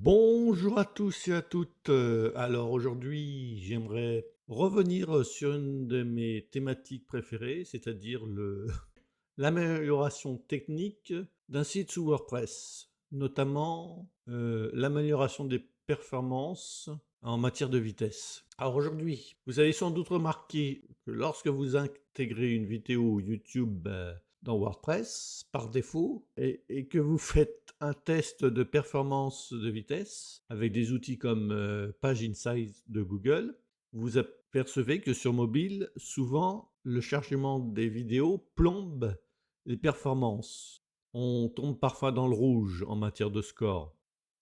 Bonjour à tous et à toutes. Alors aujourd'hui, j'aimerais revenir sur une de mes thématiques préférées, c'est-à-dire l'amélioration technique d'un site sous WordPress, notamment l'amélioration des performances en matière de vitesse. Alors aujourd'hui, vous avez sans doute remarqué que lorsque vous intégrez une vidéo YouTube dans WordPress par défaut et que vous faites un test de performance de vitesse avec des outils comme Page Insights de Google, vous apercevez que sur mobile, souvent, le chargement des vidéos plombe les performances. On tombe parfois dans le rouge en matière de score.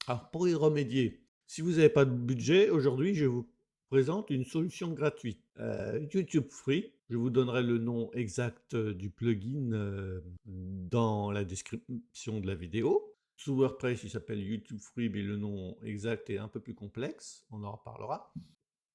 Alors pour y remédier, si vous n'avez pas de budget, aujourd'hui je vous présente une solution gratuite. YouTube Free, je vous donnerai le nom exact du plugin dans la description de la vidéo. Sous WordPress, il s'appelle YouTube Free, mais le nom exact est un peu plus complexe, on en reparlera.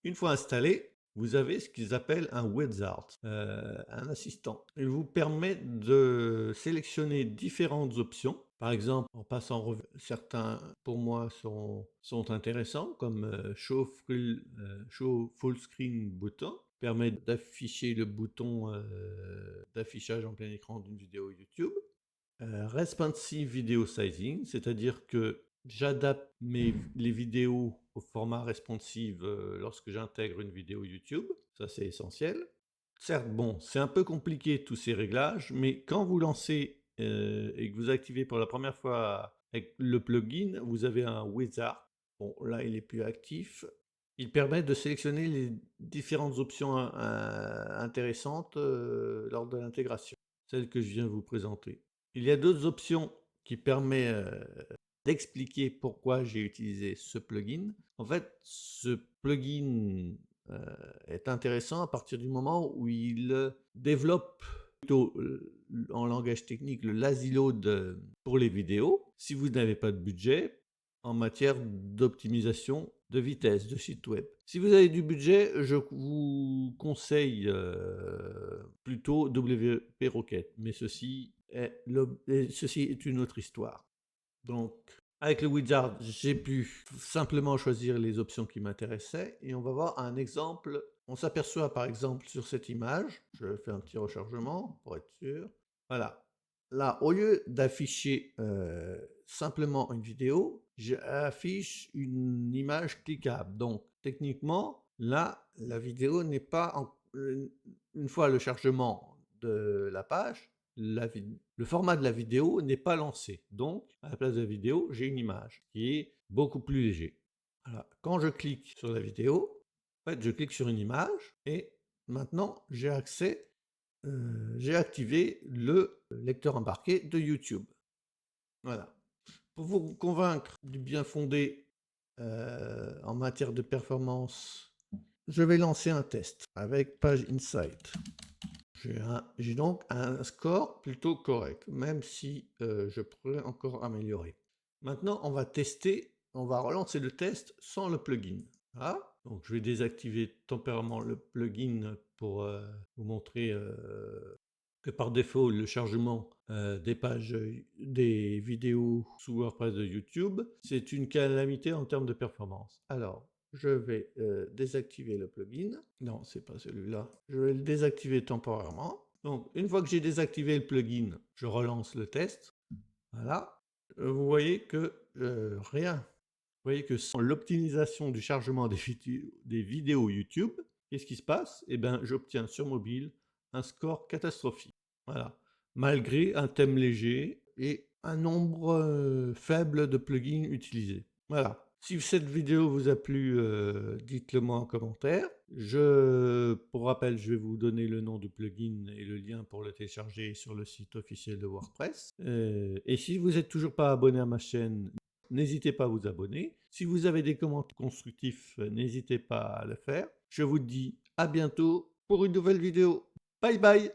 Une fois installé, vous avez ce qu'ils appellent un wizard, un assistant. Il vous permet de sélectionner différentes options. Par exemple, en passant en revue, certains pour moi sont intéressants, comme Show Full Screen bouton, permet d'afficher le bouton d'affichage en plein écran d'une vidéo YouTube. Responsive Video Sizing, c'est-à-dire que j'adapte les vidéos au format responsive lorsque j'intègre une vidéo YouTube. Ça, c'est essentiel. Certes, bon, c'est un peu compliqué tous ces réglages, mais quand vous lancez et que vous activez pour la première fois avec le plugin, vous avez un wizard. Bon, là, il est plus actif. Il permet de sélectionner les différentes options intéressantes lors de l'intégration, celles que je viens de vous présenter. Il y a d'autres options qui permettent d'expliquer pourquoi j'ai utilisé ce plugin. En fait, ce plugin est intéressant à partir du moment où il développe plutôt en langage technique le lazy load pour les vidéos. Si vous n'avez pas de budget, en matière d'optimisation de vitesse de site web. Si vous avez du budget, je vous conseille plutôt WP Rocket, mais ceci est une autre histoire. Donc, avec le wizard, j'ai pu simplement choisir les options qui m'intéressaient et on va voir un exemple. On s'aperçoit par exemple sur cette image, je fais un petit rechargement pour être sûr. Voilà. Là, au lieu d'afficher simplement une vidéo, j'affiche une image cliquable. Donc, techniquement, là, la vidéo n'est pas... Une fois le chargement de la page, le format de la vidéo n'est pas lancé. Donc, à la place de la vidéo, j'ai une image qui est beaucoup plus léger. Voilà. Quand je clique sur la vidéo, en fait, je clique sur une image et maintenant, j'ai activé le lecteur embarqué de YouTube. Voilà. Pour vous convaincre du bien fondé en matière de performance, je vais lancer un test avec Page Insight. J'ai donc un score plutôt correct, même si je pourrais encore améliorer. Maintenant, on va tester, on va relancer le test sans le plugin. Voilà. Donc, je vais désactiver temporairement le plugin pour vous montrer que par défaut, le chargement des pages, des vidéos sous WordPress de YouTube, c'est une calamité en termes de performance. Alors, je vais désactiver le plugin. Non, c'est pas celui-là. Je vais le désactiver temporairement. Donc, une fois que j'ai désactivé le plugin, je relance le test. Voilà. Vous voyez que rien. Vous voyez que sans l'optimisation du chargement des vidéos YouTube, qu'est-ce qui se passe? Eh bien, j'obtiens sur mobile un score catastrophique. Voilà. Malgré un thème léger et un nombre faible de plugins utilisés. Voilà. Si cette vidéo vous a plu, dites-le moi en commentaire. Pour rappel, je vais vous donner le nom du plugin et le lien pour le télécharger sur le site officiel de WordPress. Et si vous n'êtes toujours pas abonné à ma chaîne, n'hésitez pas à vous abonner. Si vous avez des commentaires constructifs, n'hésitez pas à le faire. Je vous dis à bientôt pour une nouvelle vidéo. Bye bye!